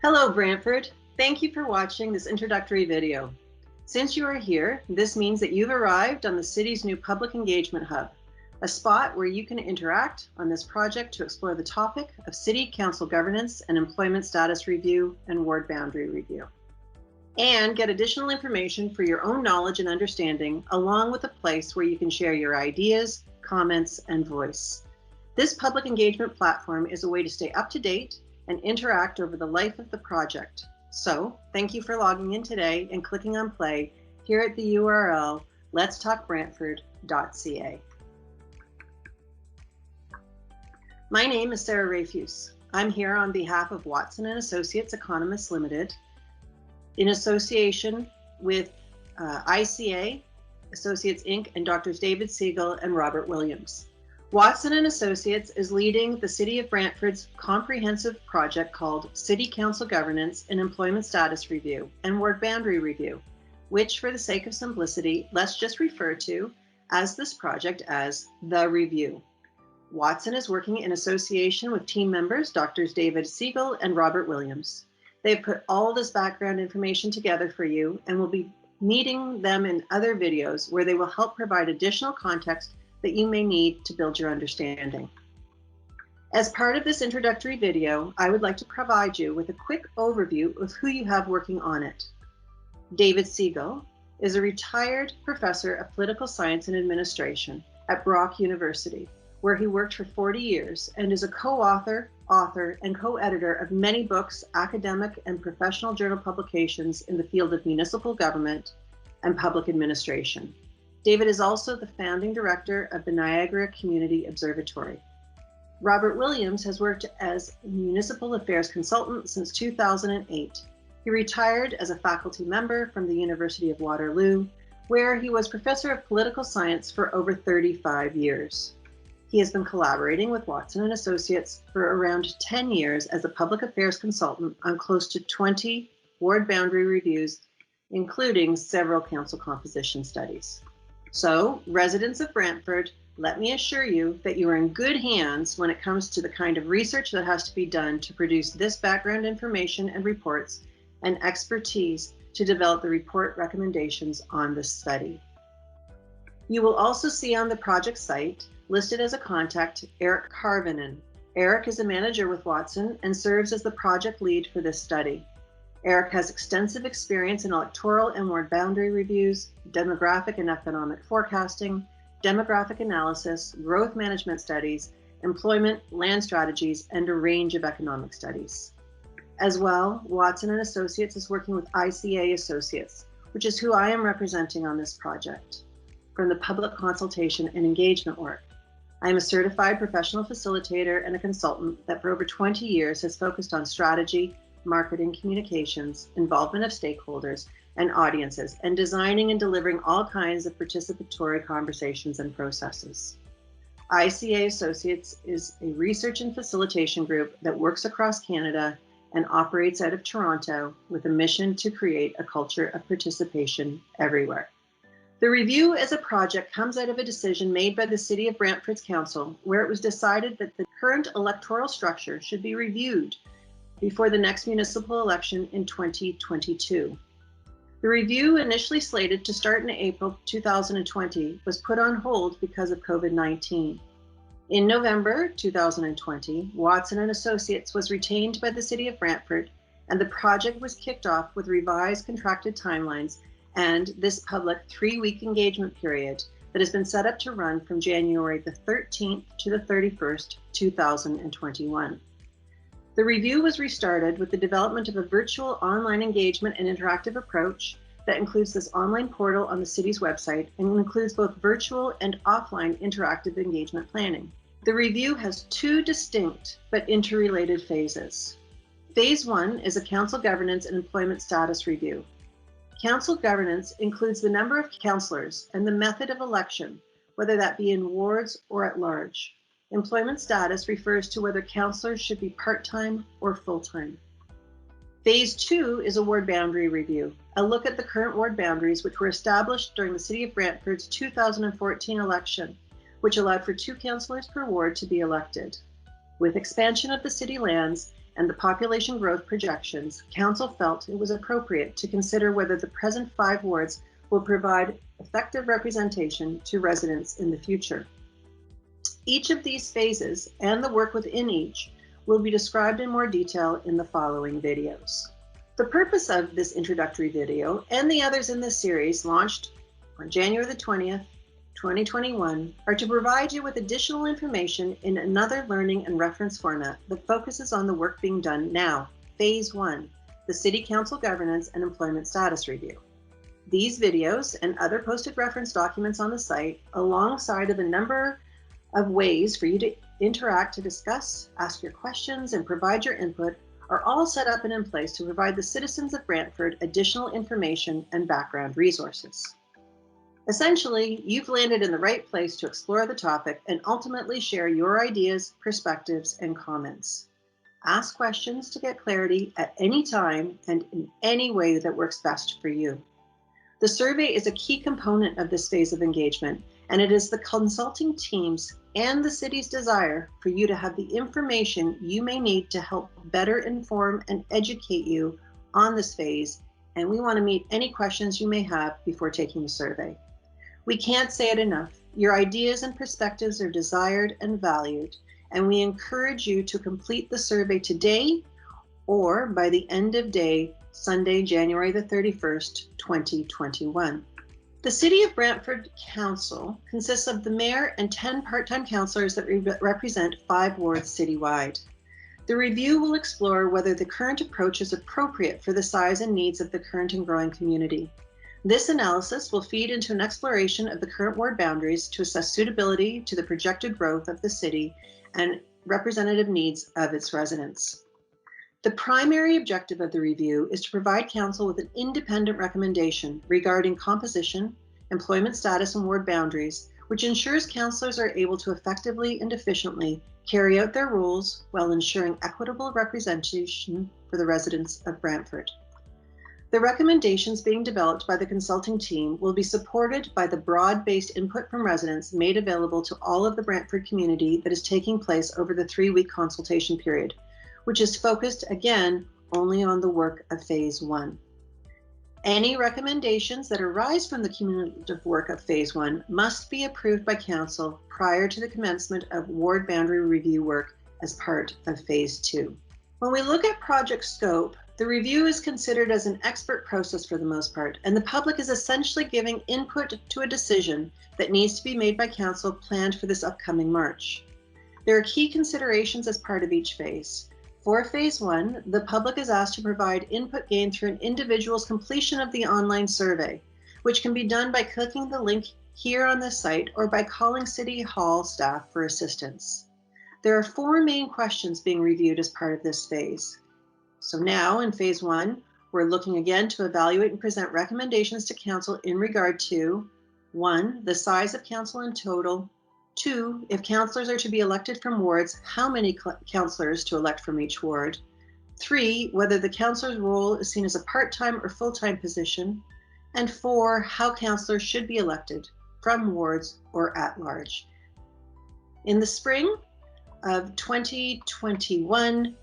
Hello, Brantford. Thank you for watching this introductory video. Since you are here, this means that you've arrived on the city's new public engagement hub, a spot where you can interact on this project to explore the topic of city council governance and employment status review and ward boundary review, and get additional information for your own knowledge and understanding, along with a place where you can share your ideas, comments, and voice. This public engagement platform is a way to stay up to date and interact over the life of the project. So thank you for logging in today and clicking on play here at the URL LetsTalkBrantford.ca. My name is Sarah Rafuse. I'm here on behalf of Watson & Associates Economists Limited in association with ICA Associates Inc. and Drs. David Siegel and Robert Williams. Watson & Associates is leading the City of Brantford's comprehensive project called City Council Governance and Employment Status Review and Ward Boundary Review, which, for the sake of simplicity, let's just refer to as this project as the Review. Watson is working in association with team members Drs. David Siegel and Robert Williams. They've put all this background information together for you, and we'll be meeting them in other videos where they will help provide additional context that you may need to build your understanding. As part of this introductory video, I would like to provide you with a quick overview of who you have working on it. David Siegel is a retired professor of political science and administration at Brock University, where he worked for 40 years and is a co-author, author, and co-editor of many books, academic and professional journal publications in the field of municipal government and public administration. David is also the founding director of the Niagara Community Observatory. Robert Williams has worked as a municipal affairs consultant since 2008. He retired as a faculty member from the University of Waterloo, where he was professor of political science for over 35 years. He has been collaborating with Watson & Associates for around 10 years as a public affairs consultant on close to 20 ward boundary reviews, including several council composition studies. So, residents of Brantford, let me assure you that you are in good hands when it comes to the kind of research that has to be done to produce this background information and reports, and expertise to develop the report recommendations on this study. You will also see on the project site, listed as a contact, Eric Karvinen. Eric is a manager with Watson and serves as the project lead for this study. Eric has extensive experience in electoral and ward boundary reviews, demographic and economic forecasting, demographic analysis, growth management studies, employment, land strategies, and a range of economic studies. As well, Watson & Associates is working with ICA Associates, which is who I am representing on this project, from the public consultation and engagement work. I am a certified professional facilitator and a consultant that for over 20 years has focused on strategy, marketing, communications, involvement of stakeholders and audiences, and designing and delivering all kinds of participatory conversations and processes. ICA Associates is a research and facilitation group that works across Canada and operates out of Toronto with a mission to create a culture of participation everywhere. The review as a project comes out of a decision made by the City of Brantford's Council, where it was decided that the current electoral structure should be reviewed before the next municipal election in 2022. The review, initially slated to start in April 2020, was put on hold because of COVID-19. In November 2020, Watson & Associates was retained by the City of Brantford, and the project was kicked off with revised contracted timelines and this public 3-week engagement period that has been set up to run from January the 13th to the 31st, 2021. The review was restarted with the development of a virtual online engagement and interactive approach that includes this online portal on the city's website and includes both virtual and offline interactive engagement planning. The review has 2 distinct but interrelated phases. Phase 1 is a council governance and employment status review. Council governance includes the number of councillors and the method of election, whether that be in wards or at large. Employment status refers to whether councillors should be part-time or full-time. Phase 2 is a ward boundary review, a look at the current ward boundaries which were established during the City of Brantford's 2014 election, which allowed for 2 councillors per ward to be elected. With expansion of the city lands and the population growth projections, Council felt it was appropriate to consider whether the present 5 wards will provide effective representation to residents in the future. Each of these phases and the work within each will be described in more detail in the following videos. The purpose of this introductory video and the others in this series, launched on January the 20th, 2021, are to provide you with additional information in another learning and reference format that focuses on the work being done now, Phase 1, the City Council Governance and Employment Status Review. These videos and other posted reference documents on the site, alongside of a number of ways for you to interact, to discuss, ask your questions, and provide your input, are all set up and in place to provide the citizens of Brantford additional information and background resources. Essentially, you've landed in the right place to explore the topic and ultimately share your ideas, perspectives, and comments. Ask questions to get clarity at any time and in any way that works best for you. The survey is a key component of this phase of engagement, and it is the consulting team's and the city's desire for you to have the information you may need to help better inform and educate you on this phase, and we want to meet any questions you may have before taking the survey. We can't say it enough. Your ideas and perspectives are desired and valued, and we encourage you to complete the survey today or by the end of day, Sunday, January the 31st, 2021. The City of Brantford Council consists of the mayor and 10 part-time councillors that represent 5 wards citywide. The review will explore whether the current approach is appropriate for the size and needs of the current and growing community. This analysis will feed into an exploration of the current ward boundaries to assess suitability to the projected growth of the city and representative needs of its residents. The primary objective of the review is to provide Council with an independent recommendation regarding composition, employment status, and ward boundaries, which ensures councillors are able to effectively and efficiently carry out their roles while ensuring equitable representation for the residents of Brantford. The recommendations being developed by the consulting team will be supported by the broad-based input from residents made available to all of the Brantford community that is taking place over the 3-week consultation period, which is focused, again, only on the work of Phase 1. Any recommendations that arise from the cumulative work of Phase 1 must be approved by Council prior to the commencement of ward boundary review work as part of Phase 2. When we look at project scope, the review is considered as an expert process for the most part, and the public is essentially giving input to a decision that needs to be made by Council planned for this upcoming March. There are key considerations as part of each phase. For Phase 1, the public is asked to provide input gained through an individual's completion of the online survey, which can be done by clicking the link here on this site or by calling City Hall staff for assistance. There are 4 main questions being reviewed as part of this phase. So now in Phase 1, we're looking again to evaluate and present recommendations to Council in regard to 1, the size of Council in total, 2, if councillors are to be elected from wards, how many councillors to elect from each ward, 3, whether the councillor's role is seen as a part-time or full-time position, and 4, how councillors should be elected from wards or at large. In the spring of 2021,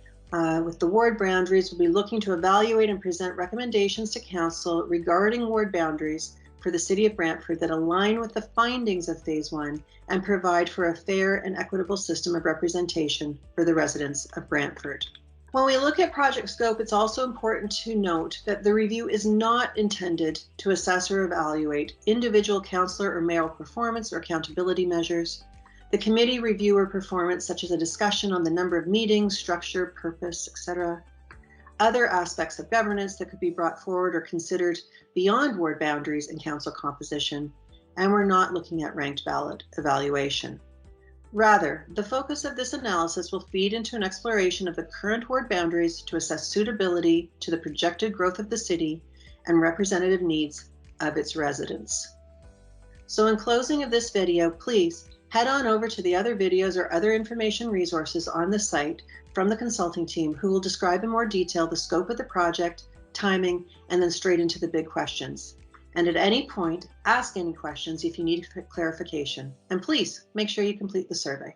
with the ward boundaries, we'll be looking to evaluate and present recommendations to Council regarding ward boundaries for the City of Brantford that align with the findings of Phase 1 and provide for a fair and equitable system of representation for the residents of Brantford. When we look at project scope, it's also important to note that the review is not intended to assess or evaluate individual councillor or mayoral performance or accountability measures. The committee review or performance, such as a discussion on the number of meetings, structure, purpose, etc. Other aspects of governance that could be brought forward or considered beyond ward boundaries and council composition, and we're not looking at ranked ballot evaluation. Rather, the focus of this analysis will feed into an exploration of the current ward boundaries to assess suitability to the projected growth of the city and representative needs of its residents. So in closing of this video, please head on over to the other videos or other information resources on the site from the consulting team, who will describe in more detail the scope of the project, timing, and then straight into the big questions. And at any point, ask any questions if you need clarification. And please make sure you complete the survey.